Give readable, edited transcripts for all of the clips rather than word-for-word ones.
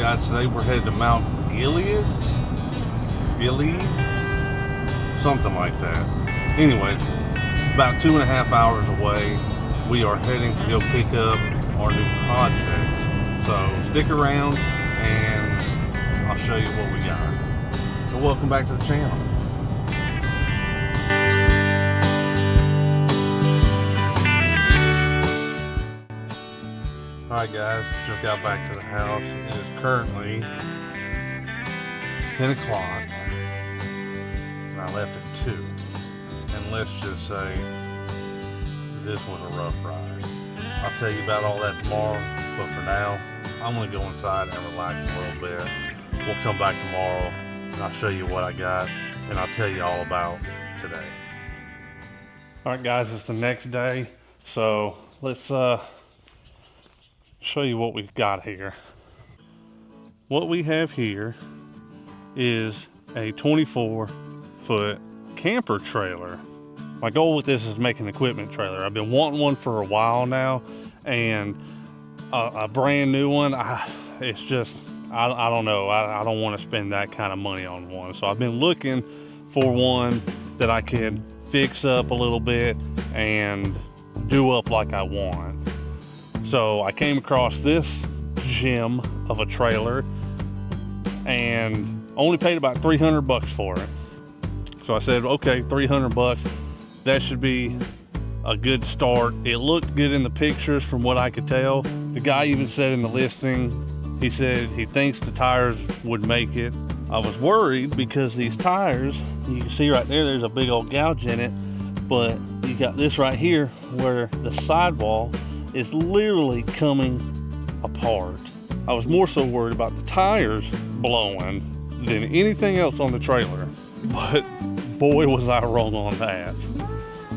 guys, today we're headed to Mount Gilead, something like that. Anyways, about 2.5 hours away, we are heading to go pick up our new project. So stick around and I'll show you what we got. So welcome back to the channel. Alright guys, just got back to the house. It is currently 10 o'clock and I left at 2. And let's just say this was a rough ride. I'll tell you about all that tomorrow, but for now, I'm gonna go inside and relax a little bit. We'll come back tomorrow and I'll show you what I got and I'll tell you all about today. Alright guys, it's the next day, so let's show you what we've got here. What we have here is a 24-foot camper trailer. My goal with this is make an equipment trailer. I've been wanting one for a while now, and a brand new one, it's just, I don't know, I don't want to spend that kind of money on one. So I've been looking for one that I can fix up a little bit and do up like I want. So I came across this gem of a trailer and only paid about 300 bucks for it. So I said, okay, 300 bucks, that should be a good start. It looked good in the pictures from what I could tell. The guy even said in the listing, he said he thinks the tires would make it. I was worried because these tires, you can see right there, there's a big old gouge in it, but you got this right here where the sidewall is literally coming apart. I was more so worried about the tires blowing than anything else on the trailer, but boy was I wrong on that.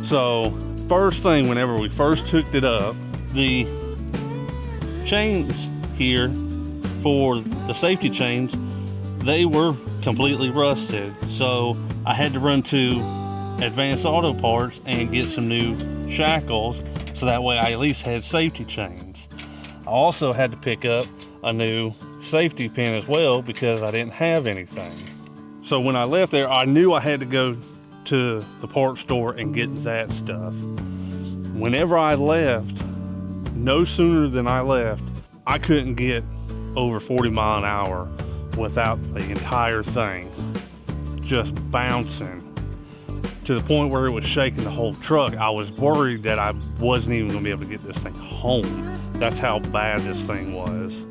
So first thing, whenever we first hooked it up, the chains here for the safety chains, they were completely rusted. So I had to run to Advanced Auto Parts and get some new shackles, so that way I at least had safety chains. I also had to pick up a new safety pin as well because I didn't have anything. So when I left there, I knew I had to go to the parts store and get that stuff. Whenever I left, no sooner than I left, I couldn't get over 40 miles an hour without the entire thing just bouncing to the point where it was shaking the whole truck. I was worried that I wasn't even gonna be able to get this thing home. That's how bad this thing was.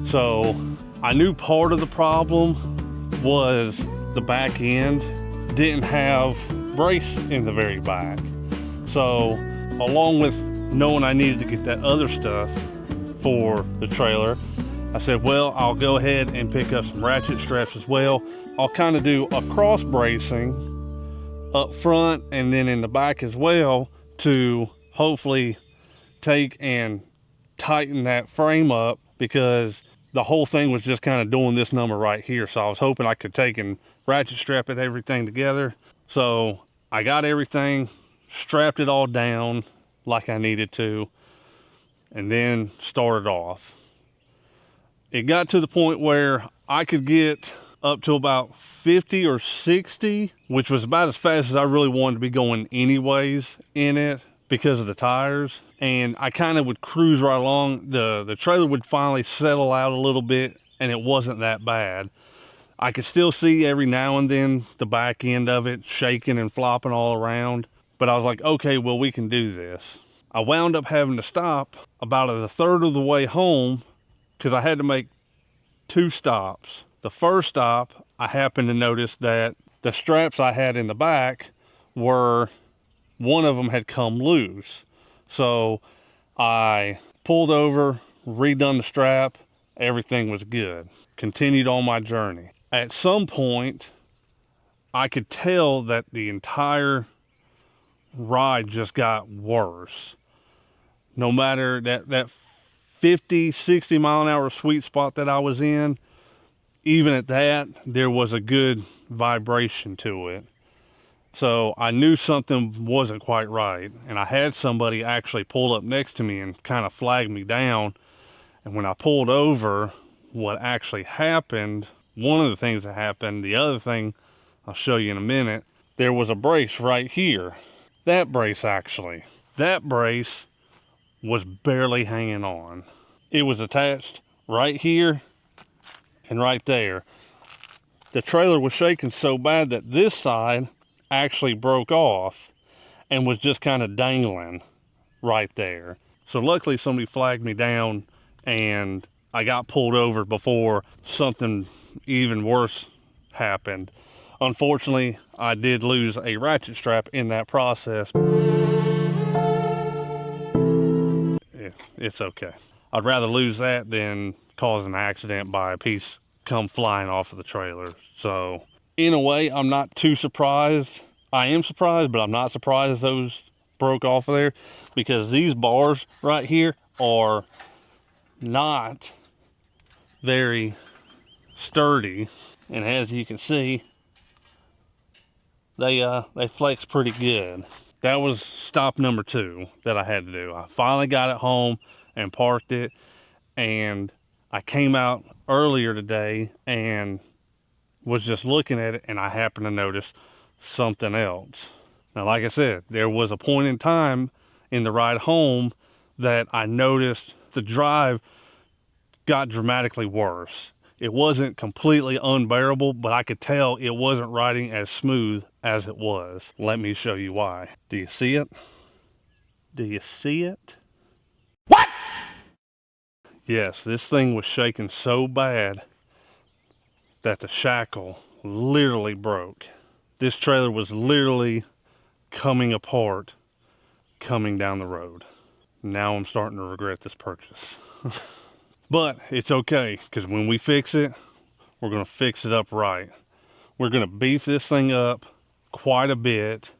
So I knew part of the problem was the back end didn't have brace in the very back. So along with knowing I needed to get that other stuff for the trailer, I said, well, I'll go ahead and pick up some ratchet straps as well. I'll kind of do a cross bracing up front and then in the back as well to hopefully take and tighten that frame up, because the whole thing was just kind of doing this number right here. So I was hoping I could take and ratchet strap it, everything together. So I got everything, strapped it all down like I needed to, and then started off. It got to the point where I could get up to about 50 or 60, which was about as fast as I really wanted to be going anyways in it because of the tires. And I kind of would cruise right along. The trailer would finally settle out a little bit and it wasn't that bad. I could still see every now and then the back end of it shaking and flopping all around, but I was like, okay, well, we can do this. I wound up having to stop about a third of the way home because I had to make 2 stops. The first stop, I happened to notice that the straps I had in the back one of them had come loose. So I pulled over, redone the strap, everything was good. Continued on my journey. At some point, I could tell that the entire ride just got worse. No matter that 50, 60 mile an hour sweet spot that I was in, even at that, there was a good vibration to it. So I knew something wasn't quite right. And I had somebody actually pull up next to me and kind of flag me down. And when I pulled over, what actually happened, one of the things that happened, the other thing I'll show you in a minute, there was a brace right here. That brace was barely hanging on. It was attached right here and right there. The trailer was shaking so bad that this side actually broke off and was just kind of dangling right there. So luckily somebody flagged me down and I got pulled over before something even worse happened. Unfortunately, I did lose a ratchet strap in that process. It's okay. I'd rather lose that than cause an accident by a piece come flying off of the trailer. So in a way, I'm not too surprised. I am surprised, but I'm not surprised those broke off of there, because these bars right here are not very sturdy, and as you can see, they flex pretty good. That was stop number 2 that I had to do. I finally got it home and parked it, and I came out earlier today and was just looking at it, and I happened to notice something else. Now, like I said, there was a point in time in the ride home that I noticed the drive got dramatically worse. It wasn't completely unbearable, but I could tell it wasn't riding as smooth as it was. Let me show you why. Do you see it? Do you see it? What? Yes, this thing was shaking so bad that the shackle literally broke. This trailer was literally coming apart, coming down the road. Now I'm starting to regret this purchase. But it's okay, because when we fix it, we're going to fix it up right. We're going to beef this thing up quite a bit,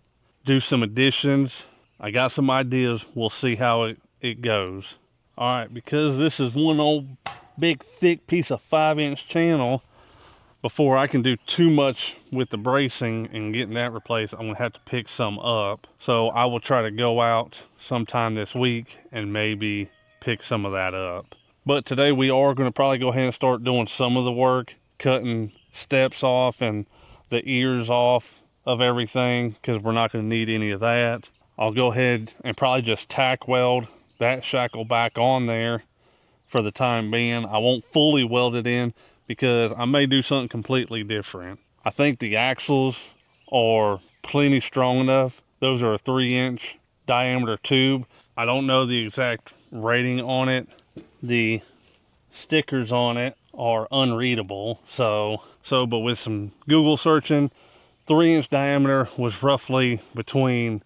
do some additions. I got some ideas. We'll see how it goes. All right, because this is one old big thick piece of 5-inch channel, before I can do too much with the bracing and getting that replaced, I'm going to have to pick some up. So I will try to go out sometime this week and maybe pick some of that up. But today we are going to probably go ahead and start doing some of the work, cutting steps off and the ears off of everything, because we're not going to need any of that. I'll go ahead and probably just tack weld that shackle back on there for the time being. I won't fully weld it in because I may do something completely different. I think the axles are plenty strong enough. Those are a 3-inch diameter tube. I don't know the exact rating on it. The stickers on it are unreadable. But with some Google searching, 3-inch diameter was roughly between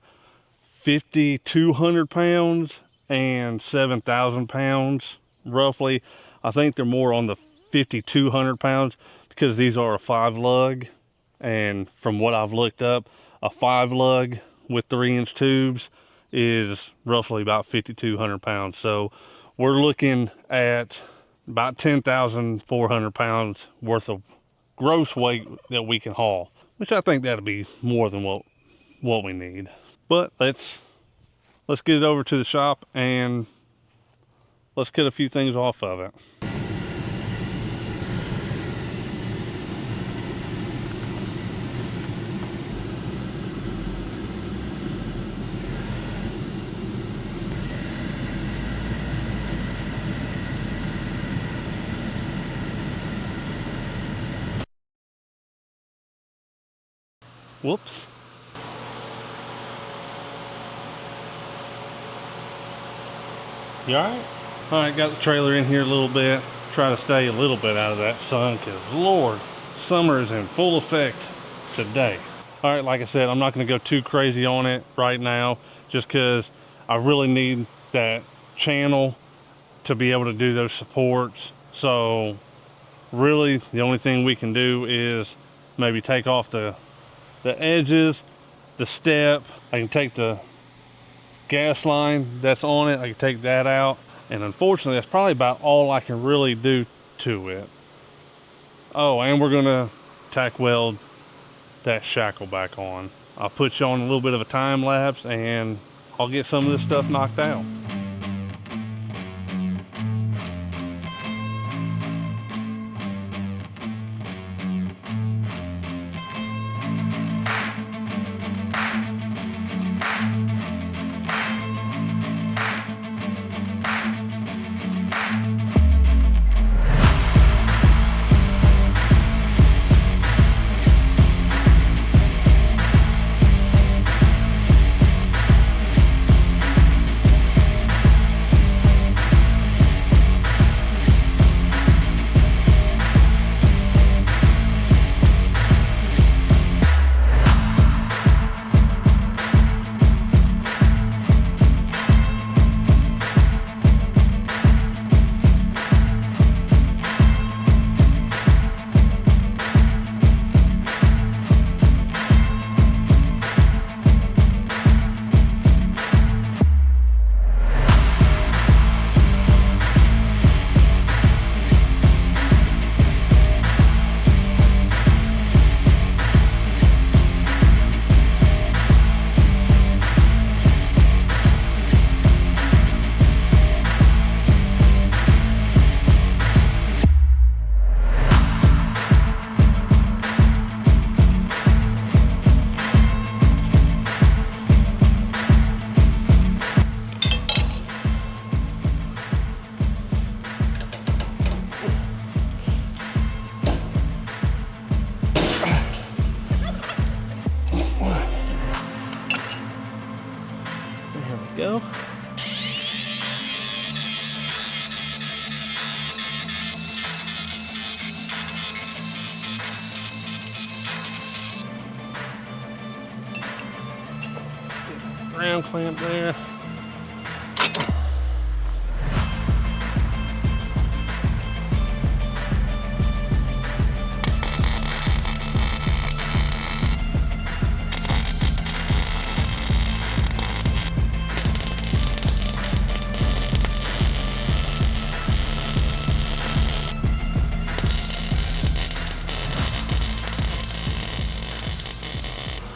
5,200 pounds and 7,000 pounds, roughly. I think they're more on the 5,200 pounds because these are a 5-lug. And from what I've looked up, a 5-lug with 3-inch tubes is roughly about 5,200 pounds. So we're looking at about 10,400 pounds worth of gross weight that we can haul, which I think that'll be more than what we need. But let's get it over to the shop and let's cut a few things off of it. Whoops. You all right? All right, got the trailer in here a little bit. Try to stay a little bit out of that sun because, Lord, summer is in full effect today. All right, like I said, I'm not going to go too crazy on it right now just because I really need that channel to be able to do those supports. So really the only thing we can do is maybe take off the edges, the step. I can take the gas line that's on it, I can take that out, and unfortunately that's probably about all I can really do to it. Oh, and we're gonna tack weld that shackle back on. I'll put you on a little bit of a time lapse and I'll get some of this stuff knocked out. ground clamp there.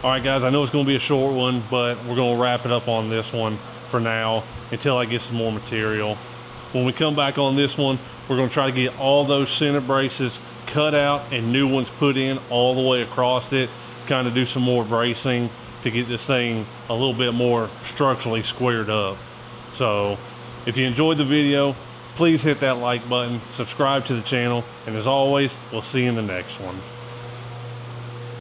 All right, guys, I know it's going to be a short one, but we're going to wrap it up on this one for now until I get some more material. When we come back on this one, we're going to try to get all those center braces cut out and new ones put in all the way across it, kind of do some more bracing to get this thing a little bit more structurally squared up. So if you enjoyed the video, please hit that like button, subscribe to the channel, and as always, we'll see you in the next one.